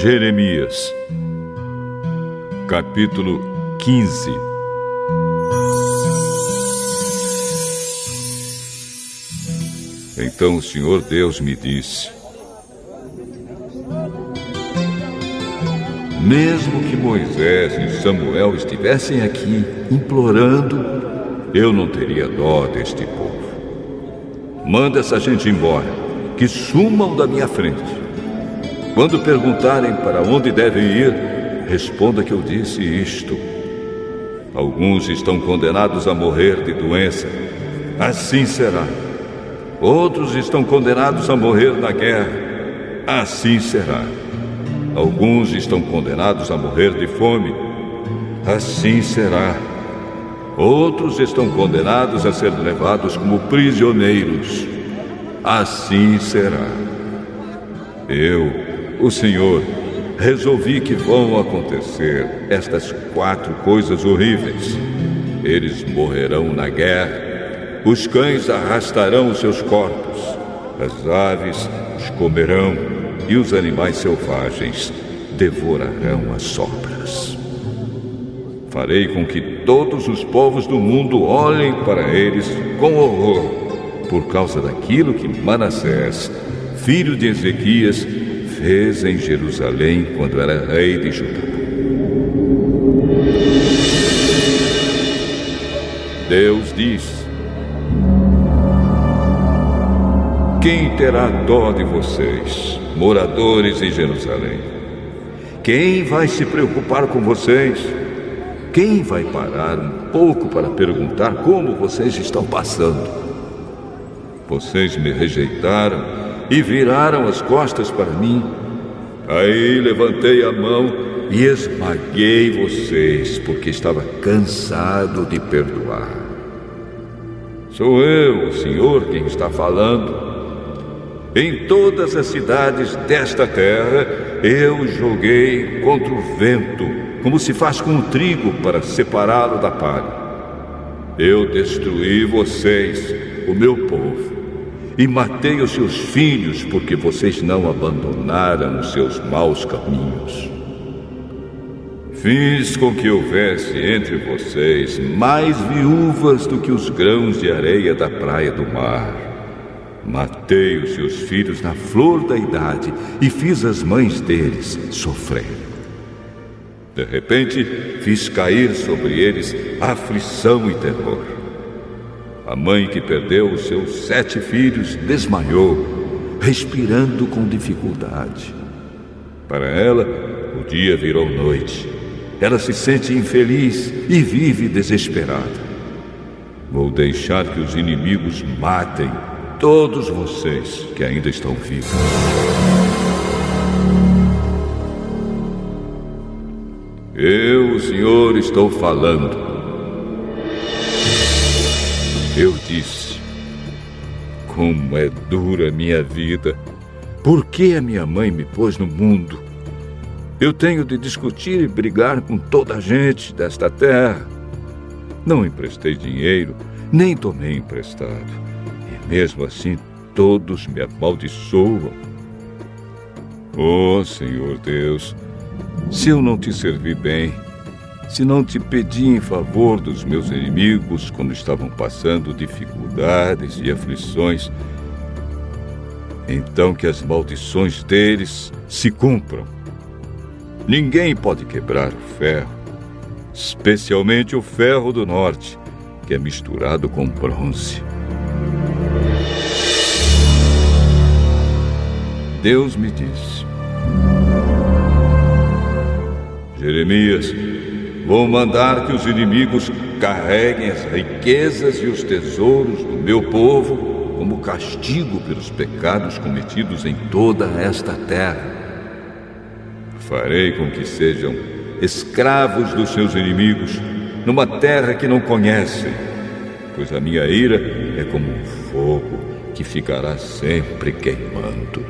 Jeremias, capítulo 15. Então o Senhor Deus me disse: mesmo que Moisés e Samuel estivessem aqui implorando, eu não teria dó deste povo. Manda essa gente embora, que sumam da minha frente. Quando perguntarem para onde devem ir, responda que eu disse isto: alguns estão condenados a morrer de doença, assim será. Outros estão condenados a morrer na guerra, assim será. Alguns estão condenados a morrer de fome, assim será. Outros estão condenados a ser levados como prisioneiros, assim será. Eu, o Senhor, resolvi que vão acontecer estas 4 coisas horríveis. Eles morrerão na guerra, os cães arrastarão os seus corpos, as aves os comerão e os animais selvagens devorarão as sobras. Farei com que todos os povos do mundo olhem para eles com horror, por causa daquilo que Manassés, filho de Ezequias, fez em Jerusalém quando era rei de Judá. Deus diz: quem terá dó de vocês, moradores em Jerusalém? Quem vai se preocupar com vocês? Quem vai parar um pouco para perguntar como vocês estão passando? Vocês me rejeitaram e viraram as costas para mim. Aí levantei a mão e esmaguei vocês, porque estava cansado de perdoar. Sou eu, o Senhor, quem está falando. Em todas as cidades desta terra, eu joguei contra o vento, como se faz com o trigo para separá-lo da palha. Eu destruí vocês, o meu povo, e matei os seus filhos, porque vocês não abandonaram os seus maus caminhos. Fiz com que houvesse entre vocês mais viúvas do que os grãos de areia da praia do mar. Matei os seus filhos na flor da idade e fiz as mães deles sofrer. De repente, fiz cair sobre eles aflição e terror. A mãe que perdeu os seus 7 filhos desmaiou, respirando com dificuldade. Para ela, o dia virou noite. Ela se sente infeliz e vive desesperada. Vou deixar que os inimigos matem todos vocês que ainda estão vivos. Eu, o Senhor, estou falando. Eu disse: como é dura a minha vida. Por que a minha mãe me pôs no mundo? Eu tenho de discutir e brigar com toda a gente desta terra. Não emprestei dinheiro, nem tomei emprestado. E mesmo assim, todos me amaldiçoam. Oh, Senhor Deus, se eu não te servi bem, se não te pedi em favor dos meus inimigos quando estavam passando dificuldades e aflições, então que as maldições deles se cumpram. Ninguém pode quebrar o ferro, especialmente o ferro do norte, que é misturado com bronze. Deus me disse: Jeremias, vou mandar que os inimigos carreguem as riquezas e os tesouros do meu povo como castigo pelos pecados cometidos em toda esta terra. Farei com que sejam escravos dos seus inimigos numa terra que não conhecem, pois a minha ira é como um fogo que ficará sempre queimando.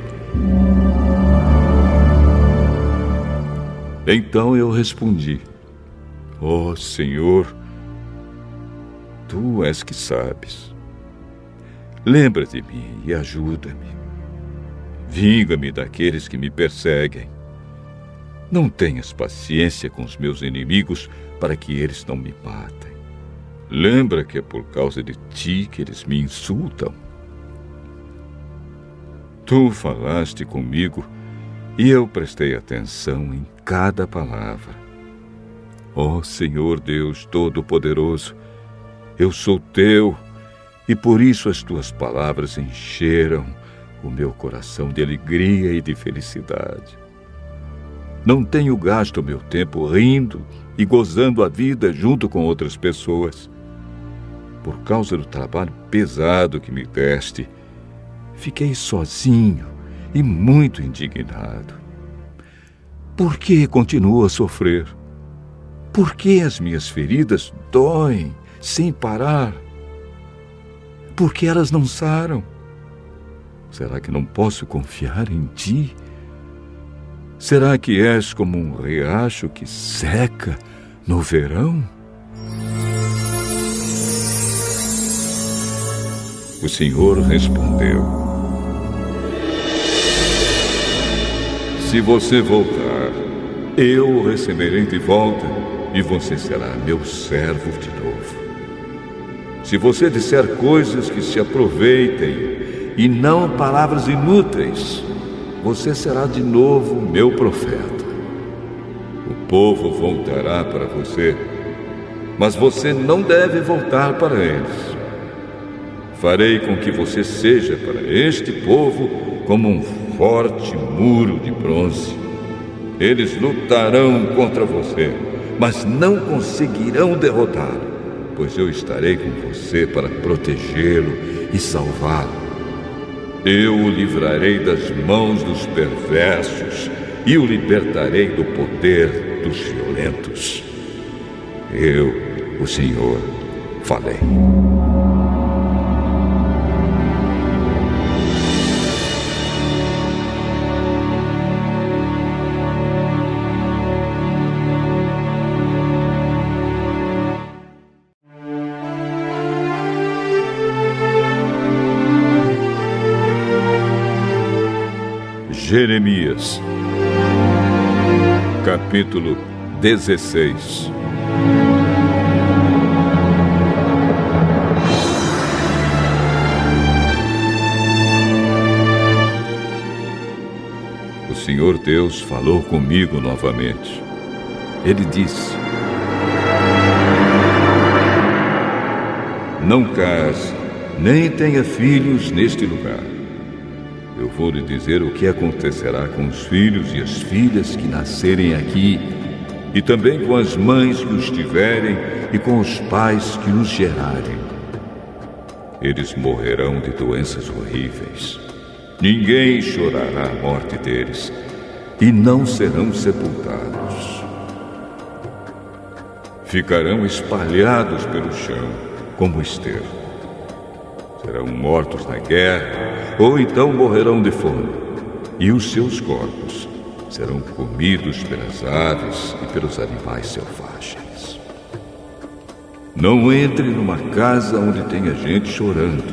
Então eu respondi: ó Senhor, Tu és que sabes. Lembra de mim e ajuda-me. Vinga-me daqueles que me perseguem. Não tenhas paciência com os meus inimigos para que eles não me matem. Lembra que é por causa de ti que eles me insultam. Tu falaste comigo e eu prestei atenção em cada palavra. Ó Senhor Deus Todo-Poderoso, eu sou teu e por isso as tuas palavras encheram o meu coração de alegria e de felicidade. Não tenho gasto meu tempo rindo e gozando a vida junto com outras pessoas. Por causa do trabalho pesado que me deste, fiquei sozinho e muito indignado. Por que continuo a sofrer? Por que as minhas feridas doem sem parar? Por que elas não saram? Será que não posso confiar em ti? Será que és como um riacho que seca no verão? O Senhor respondeu: Se você voltar, eu o receberei de volta e você será meu servo de novo. Se você disser coisas que se aproveitem e não palavras inúteis, você será de novo meu profeta. O povo voltará para você, mas você não deve voltar para eles. Farei com que você seja para este povo como um forte muro de bronze. Eles lutarão contra você, mas não conseguirão derrotá-lo, pois eu estarei com você para protegê-lo e salvá-lo. Eu o livrarei das mãos dos perversos e o libertarei do poder dos violentos. Eu, o Senhor, falei. Jeremias, capítulo 16. O Senhor Deus falou comigo novamente. Ele disse: Não case, nem tenha filhos neste lugar. Eu vou lhe dizer o que acontecerá com os filhos e as filhas que nascerem aqui, e também com as mães que os tiverem e com os pais que os gerarem. Eles morrerão de doenças horríveis. Ninguém chorará a morte deles, e não serão sepultados. Ficarão espalhados pelo chão, como esterco. Serão mortos na guerra, ou então morrerão de fome, e os seus corpos serão comidos pelas aves e pelos animais selvagens. Não entre numa casa onde tenha gente chorando.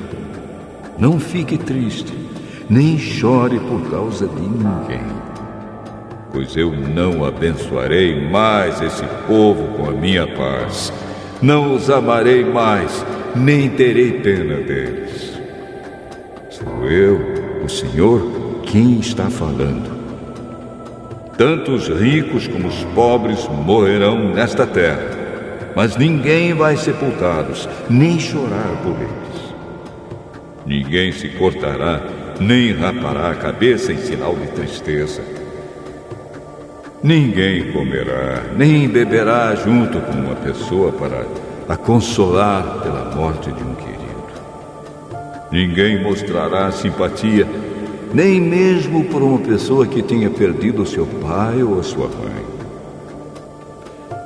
Não fique triste, nem chore por causa de ninguém, pois eu não abençoarei mais esse povo com a minha paz. Não os amarei mais, nem terei pena deles. Sou eu, o Senhor, quem está falando. Tanto os ricos como os pobres morrerão nesta terra, mas ninguém vai sepultá-los, nem chorar por eles. Ninguém se cortará, nem rapará a cabeça em sinal de tristeza. Ninguém comerá, nem beberá junto com uma pessoa para a consolar pela morte de um querido. Ninguém mostrará simpatia, nem mesmo por uma pessoa que tenha perdido seu pai ou a sua mãe.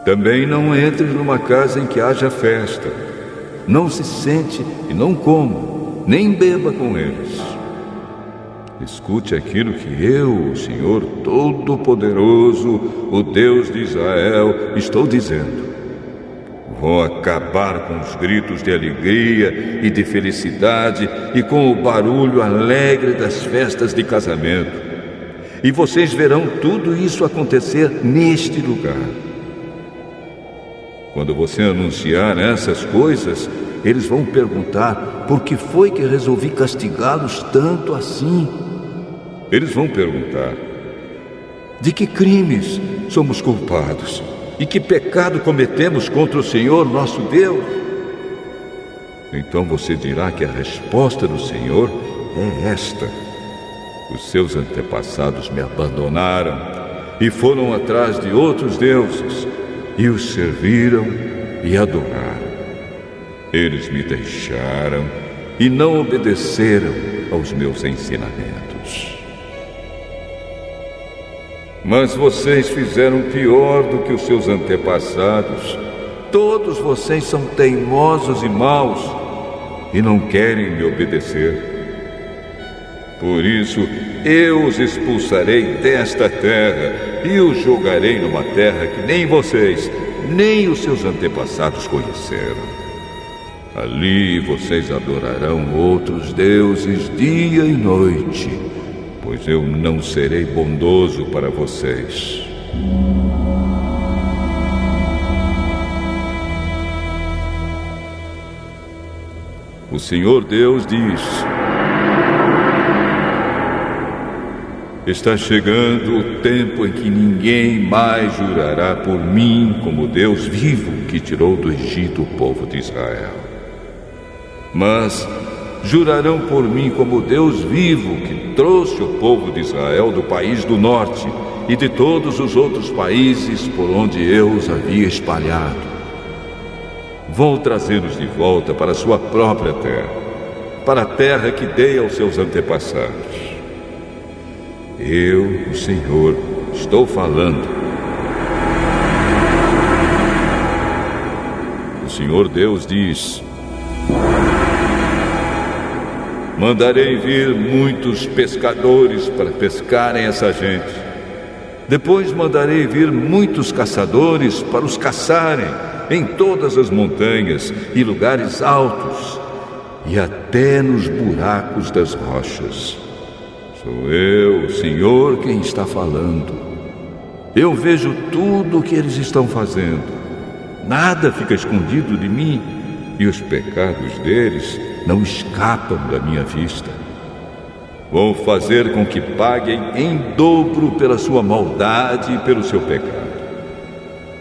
Também não entre numa casa em que haja festa. Não se sente e não coma, nem beba com eles. Escute aquilo que eu, o Senhor Todo-Poderoso, o Deus de Israel, estou dizendo. Vou acabar com os gritos de alegria e de felicidade e com o barulho alegre das festas de casamento. e vocês verão tudo isso acontecer neste lugar. Quando você anunciar essas coisas, eles vão perguntar por que foi que resolvi castigá-los tanto assim. Eles vão perguntar: de que crimes somos culpados? E que pecado cometemos contra o Senhor nosso Deus? Então você dirá que a resposta do Senhor é esta: os seus antepassados me abandonaram e foram atrás de outros deuses e os serviram e adoraram. Eles me deixaram e não obedeceram aos meus ensinamentos. Mas vocês fizeram pior do que os seus antepassados. Todos vocês são teimosos e maus e não querem me obedecer. Por isso, eu os expulsarei desta terra e os jogarei numa terra que nem vocês, nem os seus antepassados conheceram. Ali vocês adorarão outros deuses dia e noite, pois eu não serei bondoso para vocês. O Senhor Deus diz: está chegando o tempo em que ninguém mais jurará por mim como Deus vivo que tirou do Egito o povo de Israel. Mas jurarão por mim como Deus vivo que trouxe o povo de Israel do país do norte e de todos os outros países por onde eu os havia espalhado. Vou trazê-los de volta para a sua própria terra, para a terra que dei aos seus antepassados. Eu, o Senhor, estou falando. O Senhor Deus diz: mandarei vir muitos pescadores para pescarem essa gente. Depois mandarei vir muitos caçadores para os caçarem em todas as montanhas e lugares altos e até nos buracos das rochas. Sou eu, o Senhor, quem está falando. Eu vejo tudo o que eles estão fazendo. Nada fica escondido de mim e os pecados deles não escapam da minha vista. Vou fazer com que paguem em dobro pela sua maldade e pelo seu pecado.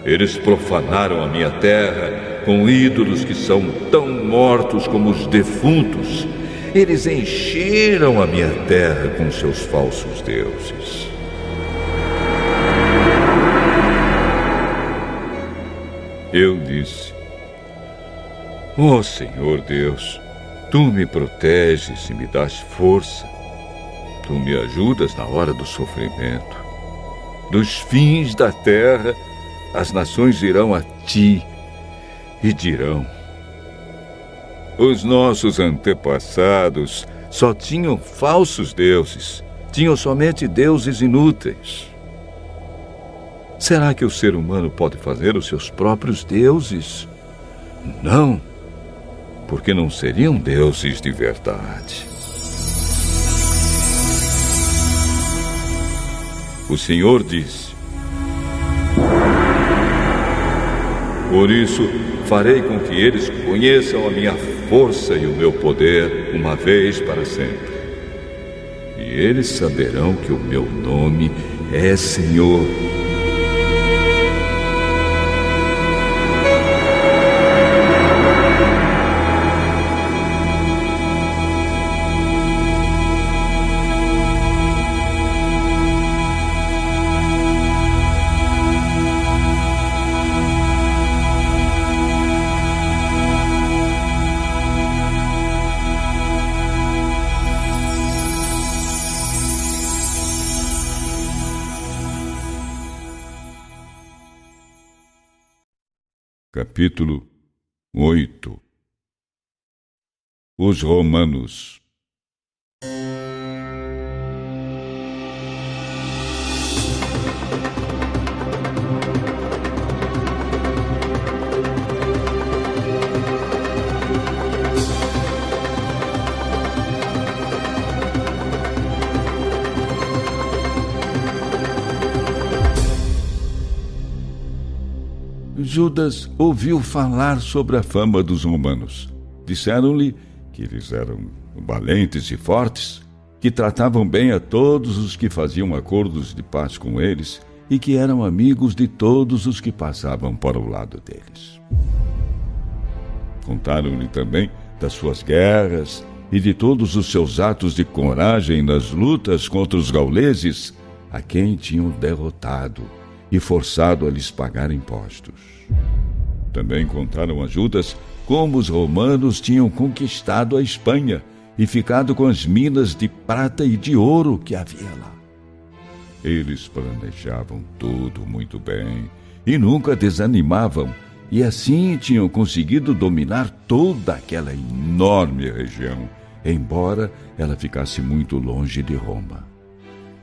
Eles profanaram a minha terra com ídolos que são tão mortos como os defuntos. Eles encheram a minha terra com seus falsos deuses. Eu disse: ó Senhor Deus, tu me proteges e me dás força. Tu me ajudas na hora do sofrimento. Dos fins da terra, as nações irão a ti e dirão: os nossos antepassados só tinham falsos deuses, tinham somente deuses inúteis. Será que o ser humano pode fazer os seus próprios deuses? Não, porque não seriam deuses de verdade. O Senhor disse: por isso, farei com que eles conheçam a minha força e o meu poder uma vez para sempre. E eles saberão que o meu nome é Senhor. Capítulo 8. Os romanos. Judas ouviu falar sobre a fama dos romanos. Disseram-lhe que eles eram valentes e fortes, que tratavam bem a todos os que faziam acordos de paz com eles e que eram amigos de todos os que passavam para o lado deles. Contaram-lhe também das suas guerras e de todos os seus atos de coragem nas lutas contra os gauleses, a quem tinham derrotado e forçado a lhes pagar impostos. Também contaram a Judas como os romanos tinham conquistado a Espanha e ficado com as minas de prata e de ouro que havia lá. Eles planejavam tudo muito bem e nunca desanimavam, e assim tinham conseguido dominar toda aquela enorme região, embora ela ficasse muito longe de Roma.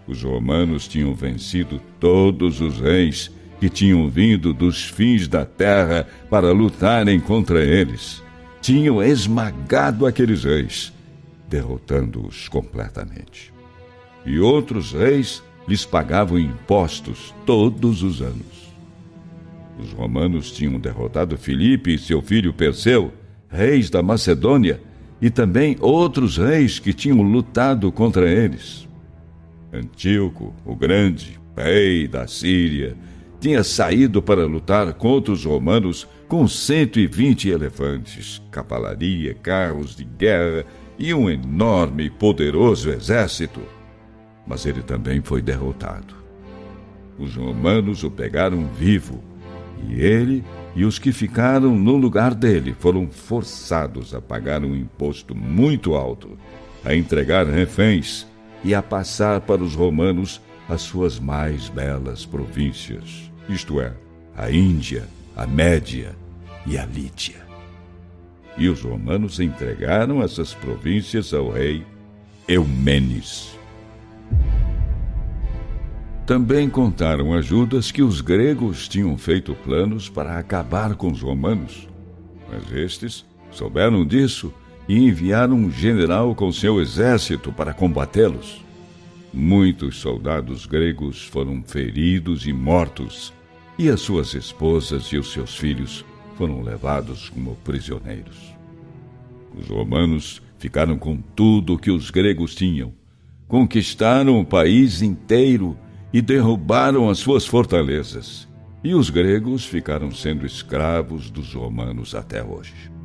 Os romanos tinham vencido todos os reis que tinham vindo dos fins da terra para lutarem contra eles. Tinham esmagado aqueles reis, derrotando-os completamente. E outros reis lhes pagavam impostos todos os anos. Os romanos tinham derrotado Filipe e seu filho Perseu, reis da Macedônia, e também outros reis que tinham lutado contra eles. Antíoco, o Grande, rei da Síria, tinha saído para lutar contra os romanos com 120 elefantes, cavalaria, carros de guerra e um enorme e poderoso exército. Mas ele também foi derrotado. Os romanos o pegaram vivo, e ele e os que ficaram no lugar dele foram forçados a pagar um imposto muito alto, a entregar reféns e a passar para os romanos as suas mais belas províncias, isto é, a Índia, a Média e a Lídia. E os romanos entregaram essas províncias ao rei Eumenes. Também contaram a Judas que os gregos tinham feito planos para acabar com os romanos, mas estes souberam disso e enviaram um general com seu exército para combatê-los. Muitos soldados gregos foram feridos e mortos, e as suas esposas e os seus filhos foram levados como prisioneiros. Os romanos ficaram com tudo o que os gregos tinham, conquistaram o país inteiro e derrubaram as suas fortalezas, e os gregos ficaram sendo escravos dos romanos até hoje.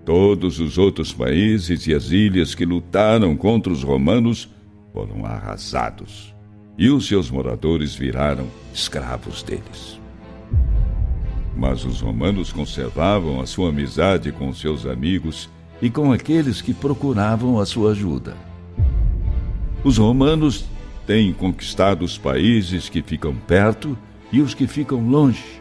Todos os outros países e as ilhas que lutaram contra os romanos foram arrasados, e os seus moradores viraram escravos deles. Mas os romanos conservavam a sua amizade com seus amigos e com aqueles que procuravam a sua ajuda. Os romanos têm conquistado os países que ficam perto e os que ficam longe.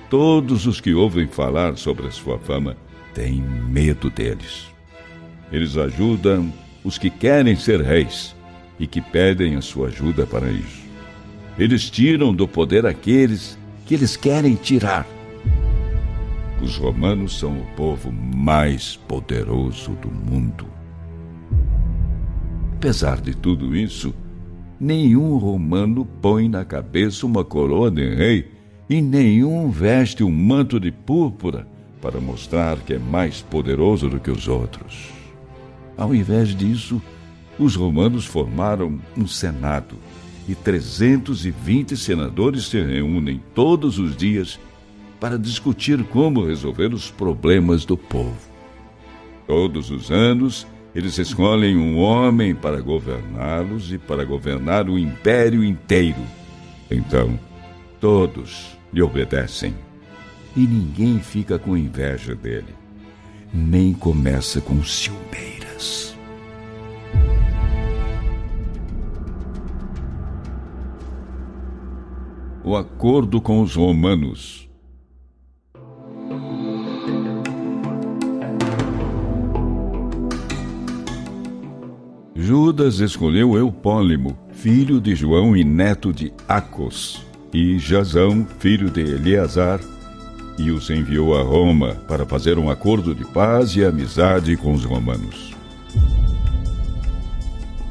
Todos os que ouvem falar sobre a sua fama têm medo deles. Eles ajudam os que querem ser reis e que pedem a sua ajuda para isso. Eles tiram do poder aqueles que eles querem tirar. Os romanos são o povo mais poderoso do mundo. Apesar de tudo isso, nenhum romano põe na cabeça uma coroa de rei e nenhum veste um manto de púrpura para mostrar que é mais poderoso do que os outros. Ao invés disso, os romanos formaram um senado e 320 senadores se reúnem todos os dias para discutir como resolver os problemas do povo. Todos os anos, eles escolhem um homem para governá-los e para governar o império inteiro. Então, todos lhe obedecem. E ninguém fica com inveja dele, nem começa com ciumeiras. O acordo com os romanos. Judas escolheu Eupólimo, filho de João e neto de Acos, e Jasão, filho de Eleazar, e os enviou a Roma para fazer um acordo de paz e amizade com os romanos.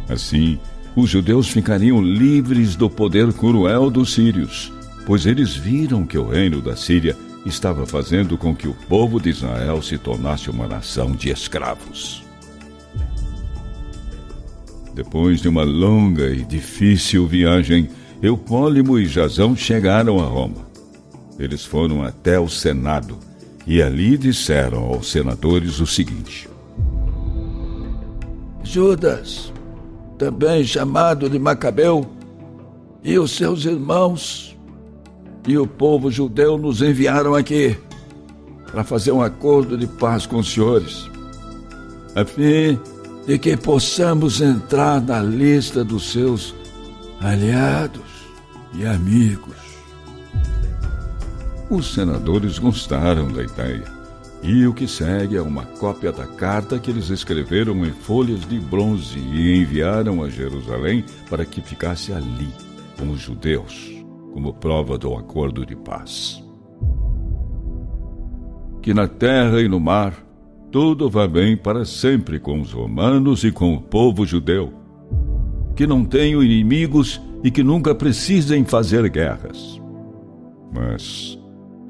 Assim, os judeus ficariam livres do poder cruel dos sírios, pois eles viram que o reino da Síria estava fazendo com que o povo de Israel se tornasse uma nação de escravos. Depois de uma longa e difícil viagem, Eupólimo e Jasão chegaram a Roma. Eles foram até o Senado e ali disseram aos senadores o seguinte: Judas, também chamado de Macabeu, e os seus irmãos e o povo judeu nos enviaram aqui para fazer um acordo de paz com os senhores, a fim de que possamos entrar na lista dos seus aliados e amigos. Os senadores gostaram da ideia, e o que segue é uma cópia da carta que eles escreveram em folhas de bronze e enviaram a Jerusalém para que ficasse ali, com os judeus, como prova do acordo de paz. Que na terra e no mar tudo vá bem para sempre com os romanos e com o povo judeu. Que não tenham inimigos e que nunca precisem fazer guerras. Mas,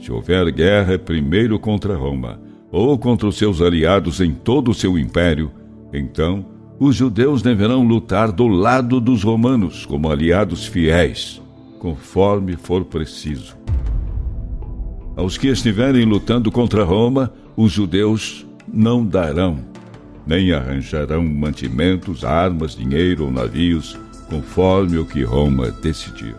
se houver guerra primeiro contra Roma, ou contra os seus aliados em todo o seu império, então os judeus deverão lutar do lado dos romanos como aliados fiéis, conforme for preciso. Aos que estiverem lutando contra Roma, os judeus não darão, nem arranjarão mantimentos, armas, dinheiro ou navios, conforme o que Roma decidir.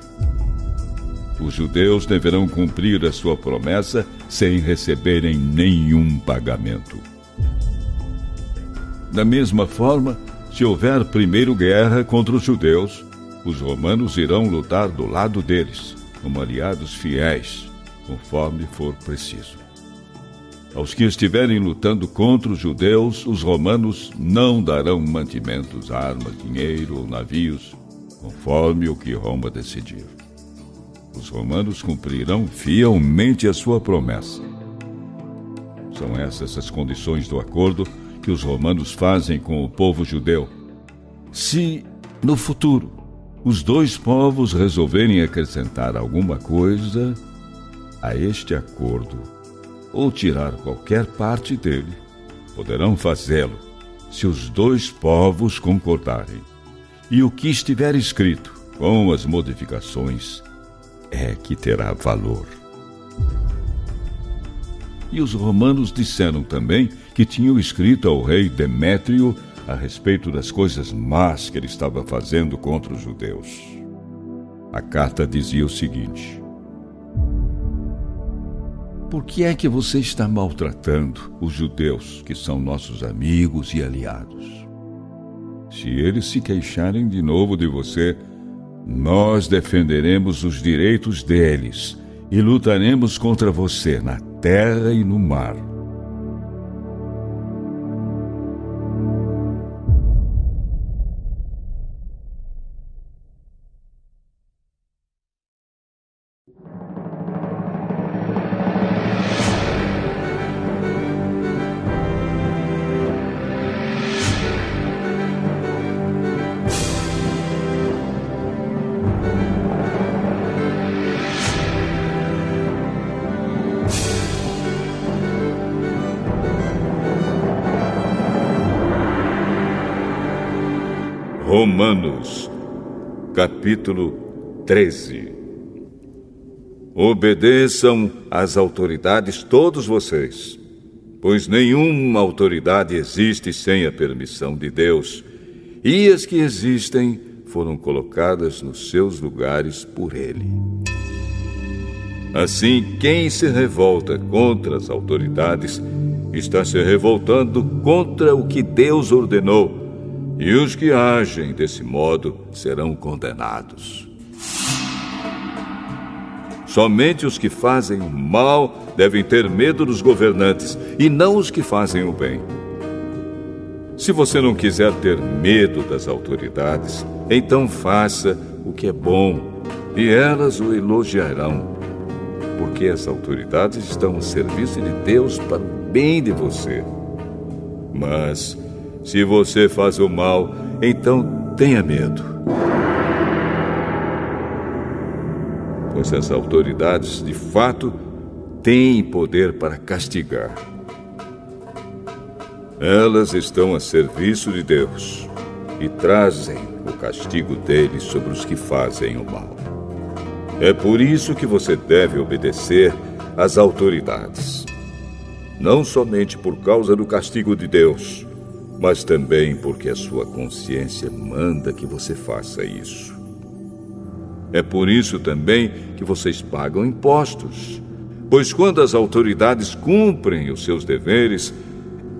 Os judeus deverão cumprir a sua promessa sem receberem nenhum pagamento. Da mesma forma, se houver primeiro guerra contra os judeus, os romanos irão lutar do lado deles, como aliados fiéis, conforme for preciso. Aos que estiverem lutando contra os judeus, os romanos não darão mantimentos, armas, dinheiro ou navios, conforme o que Roma decidir. Os romanos cumprirão fielmente a sua promessa. São essas as condições do acordo que os romanos fazem com o povo judeu. Se, no futuro, os dois povos resolverem acrescentar alguma coisa a este acordo, ou tirar qualquer parte dele, poderão fazê-lo, se os dois povos concordarem. E o que estiver escrito, com as modificações, é que terá valor. E os romanos disseram também que tinham escrito ao rei Demétrio a respeito das coisas más que ele estava fazendo contra os judeus. A carta dizia o seguinte: por que é que você está maltratando os judeus, que são nossos amigos e aliados? Se eles se queixarem de novo de você, nós defenderemos os direitos deles e lutaremos contra você na terra e no mar. Romanos, capítulo 13. Obedeçam às autoridades todos vocês, pois nenhuma autoridade existe sem a permissão de Deus, e as que existem foram colocadas nos seus lugares por Ele. Assim, quem se revolta contra as autoridades está se revoltando contra o que Deus ordenou, e os que agem desse modo serão condenados. Somente os que fazem o mal devem ter medo dos governantes, e não os que fazem o bem. Se você não quiser ter medo das autoridades, então faça o que é bom, e elas o elogiarão, porque as autoridades estão a serviço de Deus para o bem de você. Mas se você faz o mal, então tenha medo. pois as autoridades, de fato, têm poder para castigar. Elas estão a serviço de Deus e trazem o castigo dele sobre os que fazem o mal. É por isso que você deve obedecer às autoridades. Não somente por causa do castigo de Deus, mas também porque a sua consciência manda que você faça isso. É por isso também que vocês pagam impostos, pois quando as autoridades cumprem os seus deveres,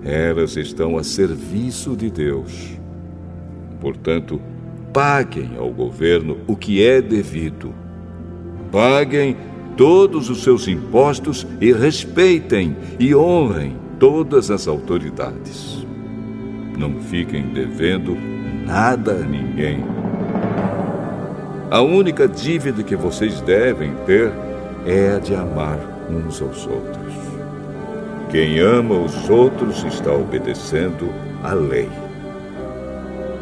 elas estão a serviço de Deus. Portanto, paguem ao governo o que é devido. Paguem todos os seus impostos e respeitem e honrem todas as autoridades. Não fiquem devendo nada a ninguém. A única dívida que vocês devem ter é a de amar uns aos outros. Quem ama os outros está obedecendo à lei.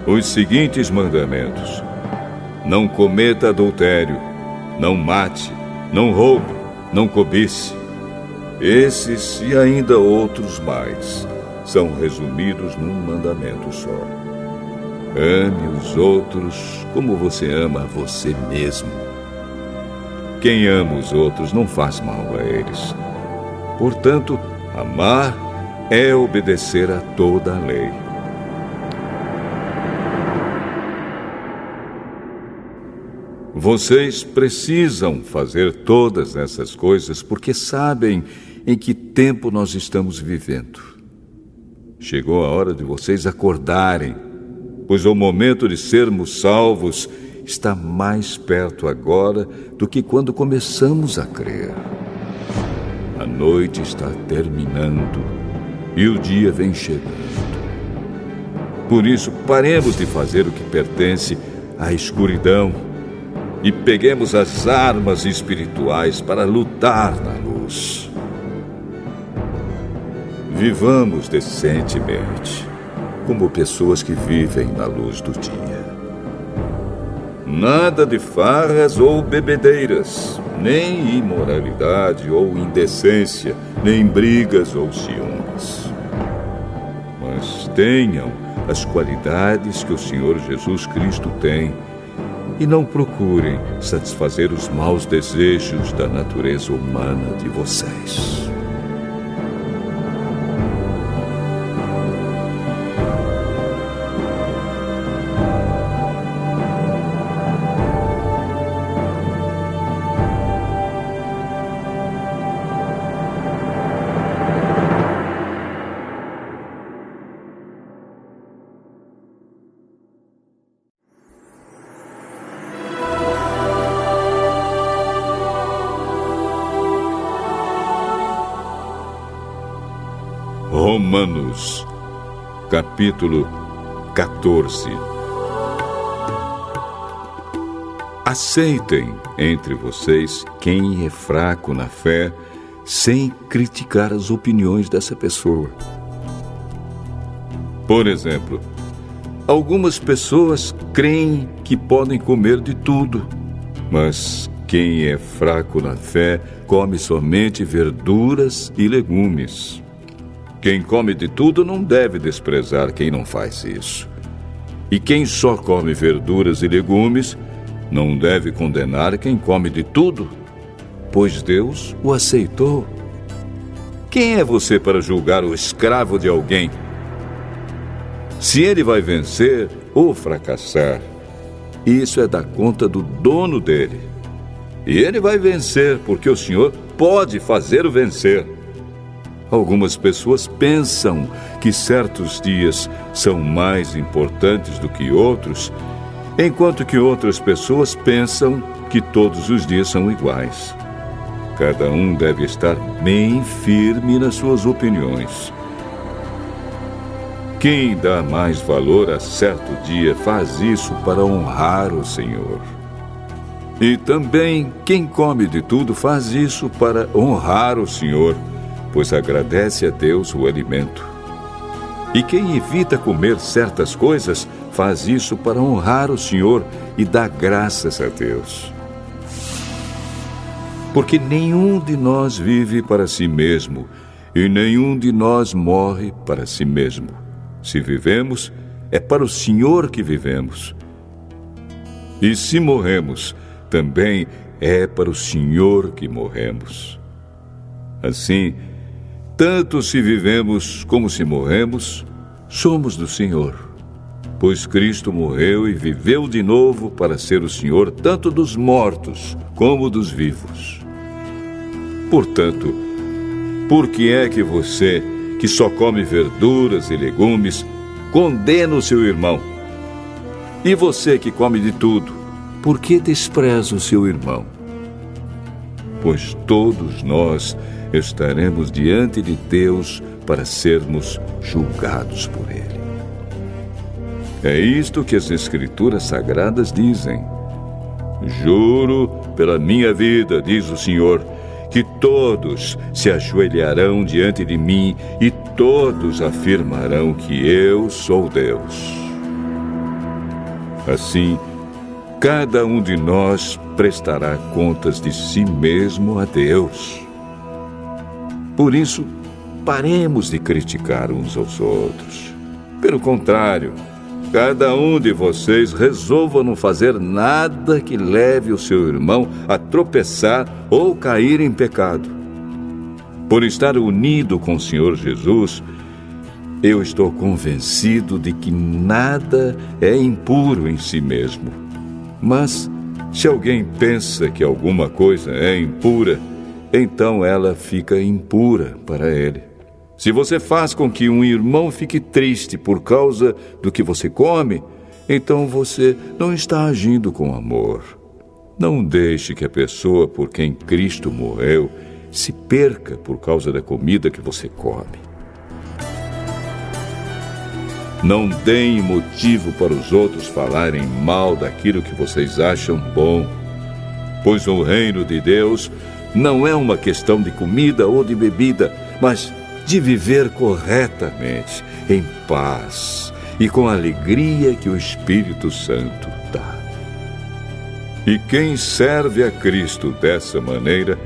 Os seguintes mandamentos: não cometa adultério, não mate, não roube, não cobice. Esses e ainda outros mais são resumidos num mandamento só. Ame os outros como você ama a você mesmo. Quem ama os outros não faz mal a eles. Portanto, amar é obedecer a toda a lei. Vocês precisam fazer todas essas coisas porque sabem em que tempo nós estamos vivendo. Chegou a hora de vocês acordarem, pois o momento de sermos salvos está mais perto agora do que quando começamos a crer. A noite está terminando e o dia vem chegando. Por isso, paremos de fazer o que pertence à escuridão e peguemos as armas espirituais para lutar na luz. Vivamos decentemente, como pessoas que vivem na luz do dia. Nada de farras ou bebedeiras, nem imoralidade ou indecência, nem brigas ou ciúmes. Mas tenham as qualidades que o Senhor Jesus Cristo tem e não procurem satisfazer os maus desejos da natureza humana de vocês. Romanos, capítulo 14. Aceitem entre vocês quem é fraco na fé, sem criticar as opiniões dessa pessoa. Por exemplo, algumas pessoas creem que podem comer de tudo, mas quem é fraco na fé come somente verduras e legumes. Quem come de tudo não deve desprezar quem não faz isso. E quem só come verduras e legumes não deve condenar quem come de tudo, pois Deus o aceitou. Quem é você para julgar o escravo de alguém? Se ele vai vencer ou fracassar, isso é da conta do dono dele. E ele vai vencer porque o Senhor pode fazê-lo vencer. Algumas pessoas pensam que certos dias são mais importantes do que outros, enquanto que outras pessoas pensam que todos os dias são iguais. Cada um deve estar bem firme nas suas opiniões. Quem dá mais valor a certo dia faz isso para honrar o Senhor. E também quem come de tudo faz isso para honrar o Senhor, pois agradece a Deus o alimento. E quem evita comer certas coisas faz isso para honrar o Senhor e dá graças a Deus. Porque nenhum de nós vive para si mesmo, e nenhum de nós morre para si mesmo. Se vivemos, é para o Senhor que vivemos. E se morremos, também é para o Senhor que morremos. Assim, tanto se vivemos como se morremos, somos do Senhor. Pois Cristo morreu e viveu de novo para ser o Senhor tanto dos mortos como dos vivos. Portanto, por que é que você, que só come verduras e legumes, condena o seu irmão? E você que come de tudo, por que despreza o seu irmão? Pois todos nós estaremos diante de Deus para sermos julgados por Ele. É isto que as Escrituras Sagradas dizem. Juro pela minha vida, diz o Senhor, que todos se ajoelharão diante de mim e todos afirmarão que eu sou Deus. Assim, cada um de nós prestará contas de si mesmo a Deus. Por isso, paremos de criticar uns aos outros. Pelo contrário, cada um de vocês resolva não fazer nada que leve o seu irmão a tropeçar ou cair em pecado. Por estar unido com o Senhor Jesus, eu estou convencido de que nada é impuro em si mesmo. Mas, se alguém pensa que alguma coisa é impura, então ela fica impura para ele. Se você faz com que um irmão fique triste por causa do que você come, então você não está agindo com amor. Não deixe que a pessoa por quem Cristo morreu se perca por causa da comida que você come. Não deem motivo para os outros falarem mal daquilo que vocês acham bom, pois o reino de Deus não é uma questão de comida ou de bebida, mas de viver corretamente, em paz e com a alegria que o Espírito Santo dá. E quem serve a Cristo dessa maneira,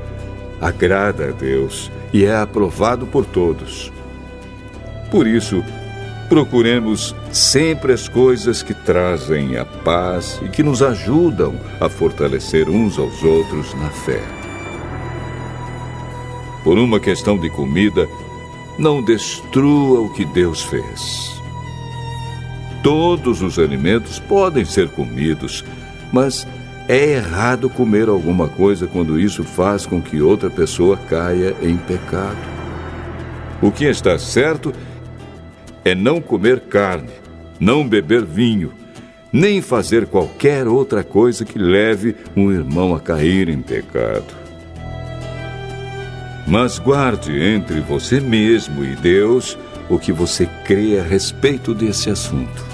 agrada a Deus e é aprovado por todos. Por isso, procuremos sempre as coisas que trazem a paz e que nos ajudam a fortalecer uns aos outros na fé. Por uma questão de comida, não destrua o que Deus fez. Todos os alimentos podem ser comidos, mas é errado comer alguma coisa quando isso faz com que outra pessoa caia em pecado. O que está certo é não comer carne, não beber vinho, nem fazer qualquer outra coisa que leve um irmão a cair em pecado. Mas guarde entre você mesmo e Deus o que você crê a respeito desse assunto.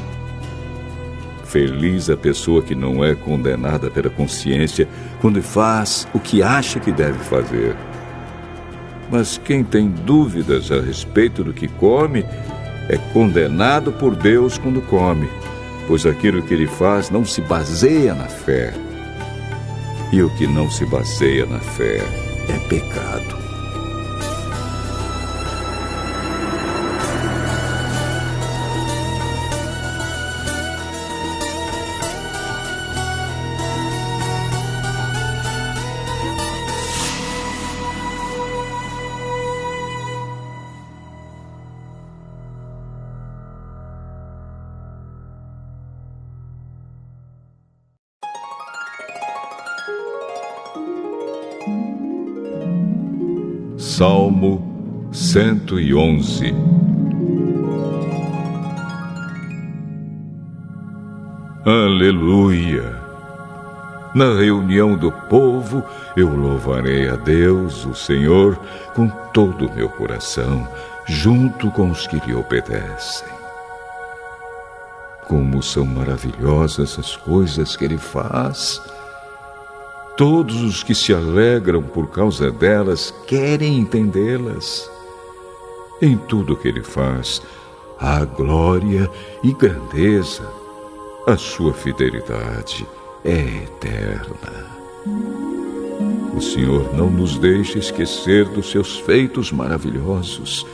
Feliz a pessoa que não é condenada pela consciência quando faz o que acha que deve fazer. Mas quem tem dúvidas a respeito do que come é condenado por Deus quando come, pois aquilo que ele faz não se baseia na fé. E o que não se baseia na fé é pecado. Salmo 111. Aleluia! Na reunião do povo, eu louvarei a Deus, o Senhor, com todo o meu coração, junto com os que lhe obedecem. Como são maravilhosas as coisas que Ele faz! Todos os que se alegram por causa delas querem entendê-las. Em tudo que Ele faz, há glória e grandeza. A sua fidelidade é eterna. O Senhor, não nos deixe esquecer dos seus feitos maravilhosos.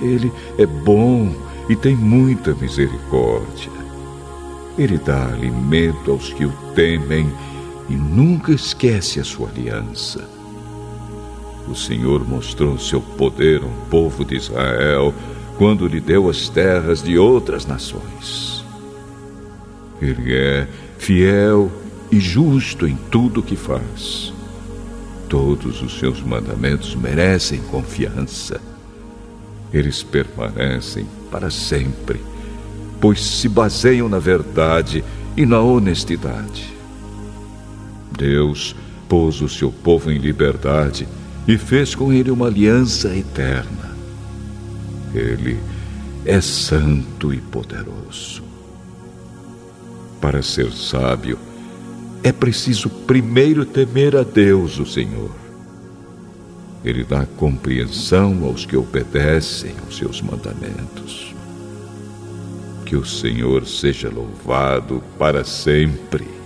Ele é bom e tem muita misericórdia. Ele dá alimento aos que o temem e nunca esquece a sua aliança. O Senhor mostrou seu poder ao povo de Israel quando lhe deu as terras de outras nações. Ele é fiel e justo em tudo o que faz. Todos os seus mandamentos merecem confiança. Eles permanecem para sempre, pois se baseiam na verdade e na honestidade. Deus pôs o seu povo em liberdade e fez com ele uma aliança eterna. Ele é santo e poderoso. Para ser sábio, é preciso primeiro temer a Deus, o Senhor. Ele dá compreensão aos que obedecem aos seus mandamentos. Que o Senhor seja louvado para sempre.